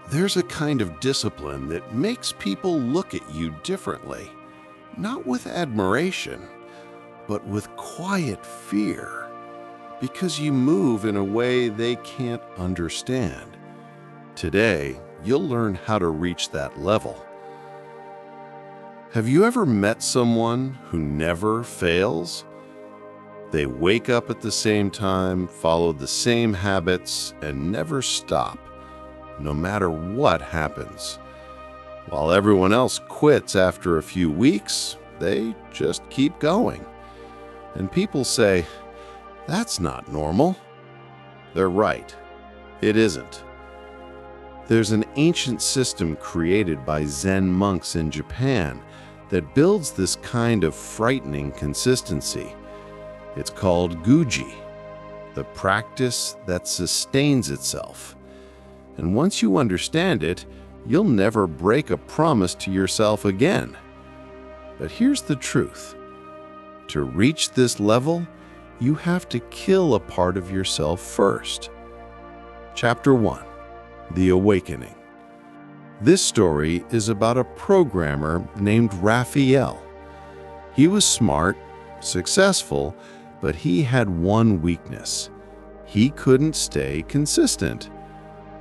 There's a kind of discipline that makes people look at you differently, not with admiration, but with quiet fear, because you move in a way they can't understand. Today, you'll learn how to reach that level. Have you ever met someone who never fails? They wake up at the same time, follow the same habits, and never stop, no matter what happens. While everyone else quits after a few weeks, they just keep going. And people say, "That's not normal." They're right. It isn't. There's an ancient system created by Zen monks in Japan that builds this kind of frightening consistency. It's called Guji, the practice that sustains itself. And once you understand it, you'll never break a promise to yourself again. But here's the truth. To reach this level, you have to kill a part of yourself first. Chapter 1. The Awakening. This story is about a programmer named Raphael. He was smart, successful, but he had one weakness. He couldn't stay consistent.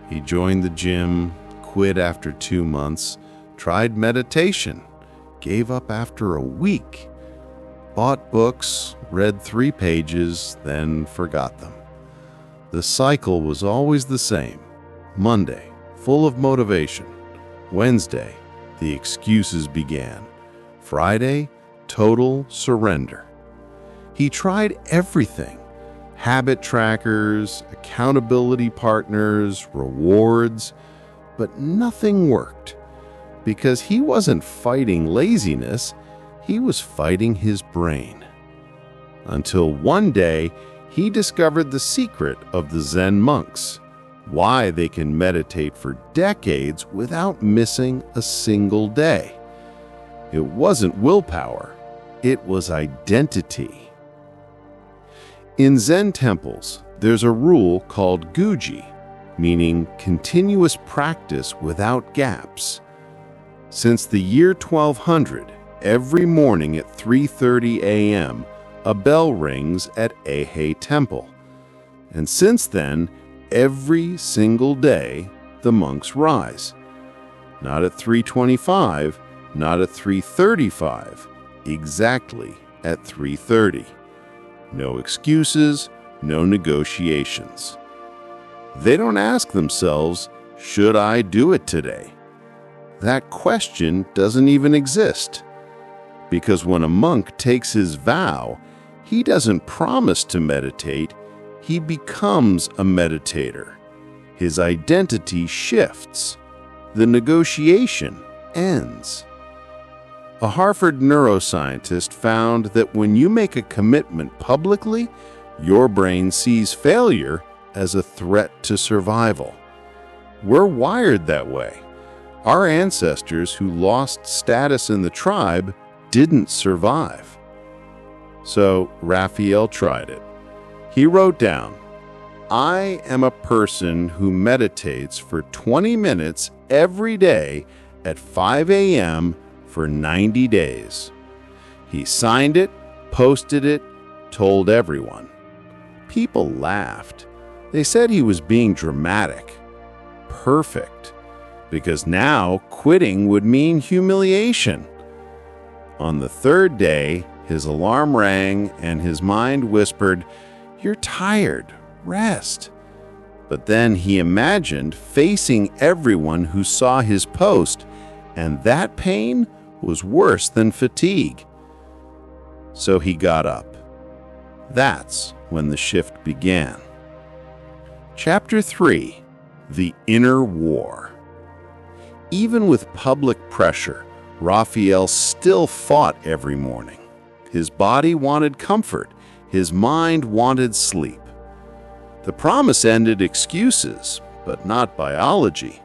He joined the gym, quit after 2 months, tried meditation, gave up after a week, bought books, read 3 pages, then forgot them. The cycle was always the same. Monday, full of motivation. Wednesday, the excuses began. Friday, total surrender. He tried everything. Habit trackers, accountability partners, rewards, but nothing worked. Because he wasn't fighting laziness, he was fighting his brain. Until one day, he discovered the secret of the Zen monks, why they can meditate for decades without missing a single day. It wasn't willpower, it was identity. In Zen temples, there's a rule called Guji, meaning continuous practice without gaps. Since the year 1200, every morning at 3:30 a.m., a bell rings at Eihei Temple. And since then, every single day, the monks rise. Not at 3:25, not at 3:35, exactly at 3:30. No excuses, no negotiations. They don't ask themselves, "Should I do it today?" That question doesn't even exist. Because when a monk takes his vow, he doesn't promise to meditate, he becomes a meditator. His identity shifts. The negotiation ends. A Harvard neuroscientist found that when you make a commitment publicly, your brain sees failure as a threat to survival. We're wired that way. Our ancestors who lost status in the tribe didn't survive. So Raphael tried it. He wrote down, "I am a person who meditates for 20 minutes every day at 5 a.m. for 90 days. He signed it, posted it, told everyone. People laughed. They said he was being dramatic. Perfect. Because now quitting would mean humiliation. On the 3rd day, his alarm rang and his mind whispered, "You're tired. Rest." But then he imagined facing everyone who saw his post, and that pain was worse than fatigue. So he got up. That's when the shift began. Chapter 3. The Inner War. Even with public pressure, Raphael still fought every morning. His body wanted comfort. His mind wanted sleep. The promise ended excuses, but not biology.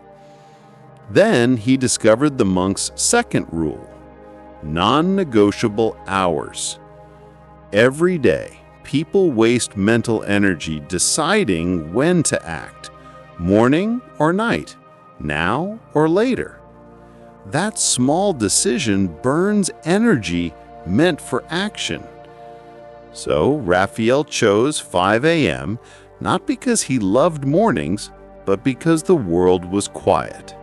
Then he discovered the monk's second rule: non-negotiable hours. Every day, people waste mental energy deciding when to act, morning or night, now or later. That small decision burns energy meant for action. So Raphael chose 5 a.m., not because he loved mornings, but because the world was quiet.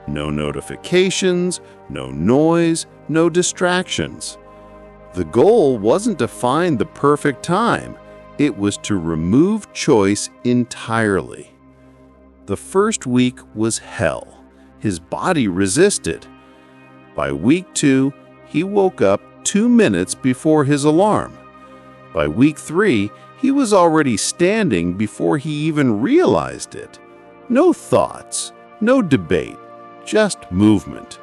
No notifications, no noise, no distractions. The goal wasn't to find the perfect time, it was to remove choice entirely. The first week was hell. His body resisted. By week 2, he woke up 2 minutes before his alarm. By week 3, he was already standing before he even realized it. No thoughts, no debate, just movement.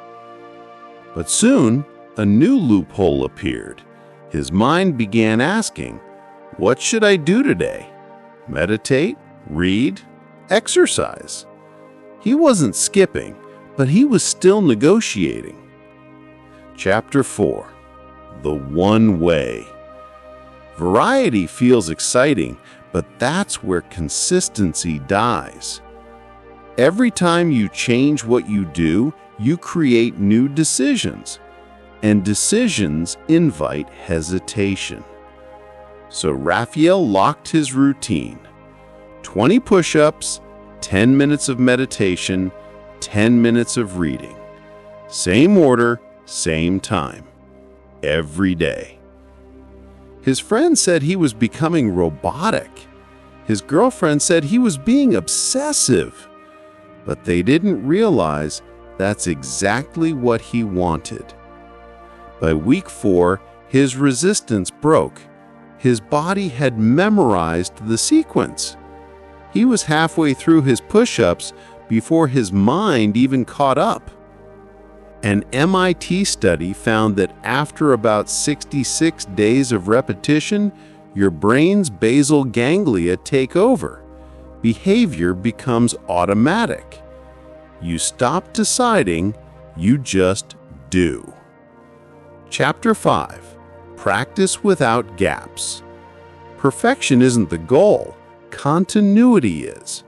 But soon, a new loophole appeared. His mind began asking, "What should I do today? Meditate, read, exercise?" He wasn't skipping, but he was still negotiating. Chapter 4. The One Way. Variety feels exciting, but that's where consistency dies. Every time you change what you do, you create new decisions, and decisions invite hesitation. So Raphael locked his routine. 20 push-ups, 10 minutes of meditation, 10 minutes of reading. Same order, same time. Every day. His friends said he was becoming robotic. His girlfriend said he was being obsessive. But they didn't realize that's exactly what he wanted. By week 4, his resistance broke. His body had memorized the sequence. He was halfway through his push-ups before his mind even caught up. An MIT study found that after about 66 days of repetition, your brain's basal ganglia take over. Behavior becomes automatic. You stop deciding, you just do. Chapter 5. Practice without gaps. Perfection isn't the goal, continuity is.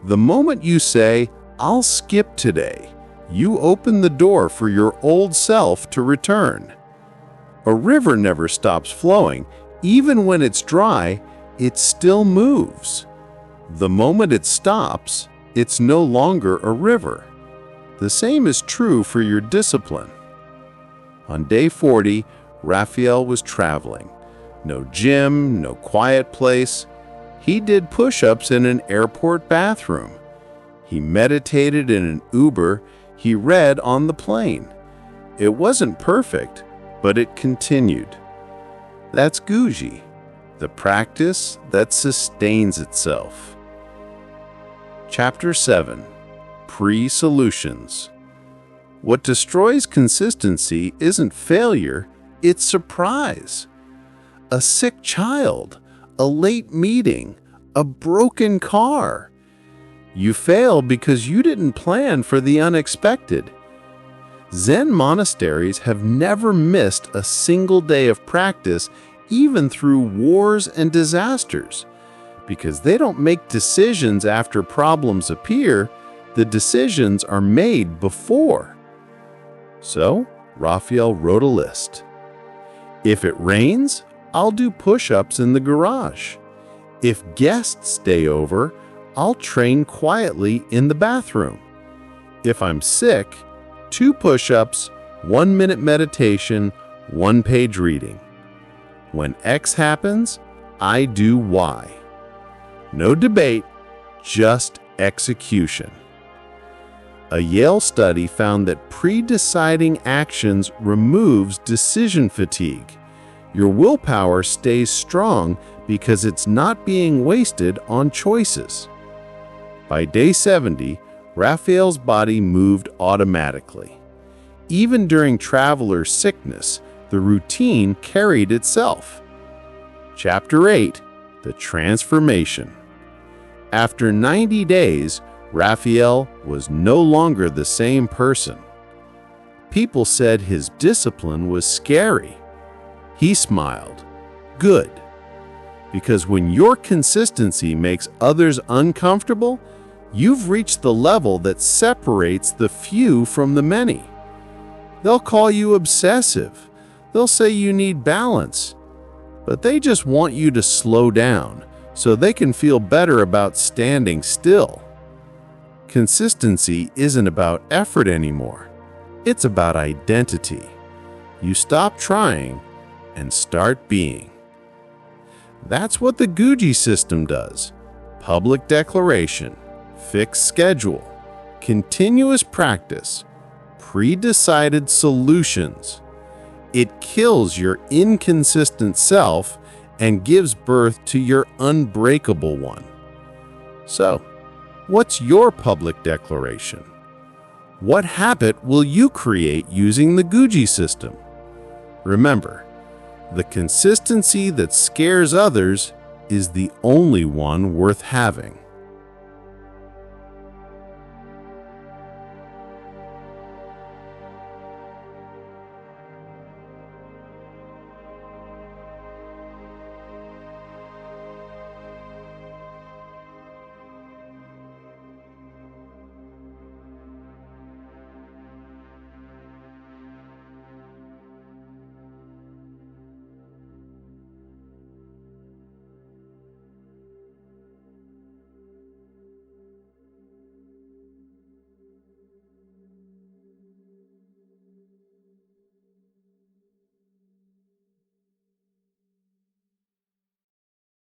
The moment you say, "I'll skip today," you open the door for your old self to return. A river never stops flowing. Even when it's dry, it still moves. The moment it stops, it's no longer a river. The same is true for your discipline. On day 40, Raphael was traveling. No gym, no quiet place. He did push-ups in an airport bathroom. He meditated in an Uber. He read on the plane. It wasn't perfect, but it continued. That's Guji, the practice that sustains itself. Chapter 7. Pre-solutions. What destroys consistency isn't failure, it's surprise. A sick child, a late meeting, a broken car. You fail because you didn't plan for the unexpected. Zen monasteries have never missed a single day of practice, even through wars and disasters, because they don't make decisions after problems appear, the decisions are made before. So, Raphael wrote a list. If it rains, I'll do push-ups in the garage. If guests stay over, I'll train quietly in the bathroom. If I'm sick, 2 push-ups, 1-minute meditation, 1-page reading. When X happens, I do Y. No debate, just execution. A Yale study found that pre-deciding actions removes decision fatigue. Your willpower stays strong because it's not being wasted on choices. By day 70, Raphael's body moved automatically. Even during traveler sickness, the routine carried itself. Chapter 8. The Transformation. After 90 days, Raphael was no longer the same person. People said his discipline was scary. He smiled. Good. Because when your consistency makes others uncomfortable, You've reached the level that separates the few from the many. They'll call you obsessive. They'll say you need balance. But they just want you to slow down so they can feel better about standing still. Consistency isn't about effort anymore. It's about identity. You stop trying and start being. That's what the Guji system does. Public declaration, fixed schedule, continuous practice, pre-decided solutions. It kills your inconsistent self and gives birth to your unbreakable one. So, what's your public declaration? What habit will you create using the Guji system? Remember, the consistency that scares others is the only one worth having.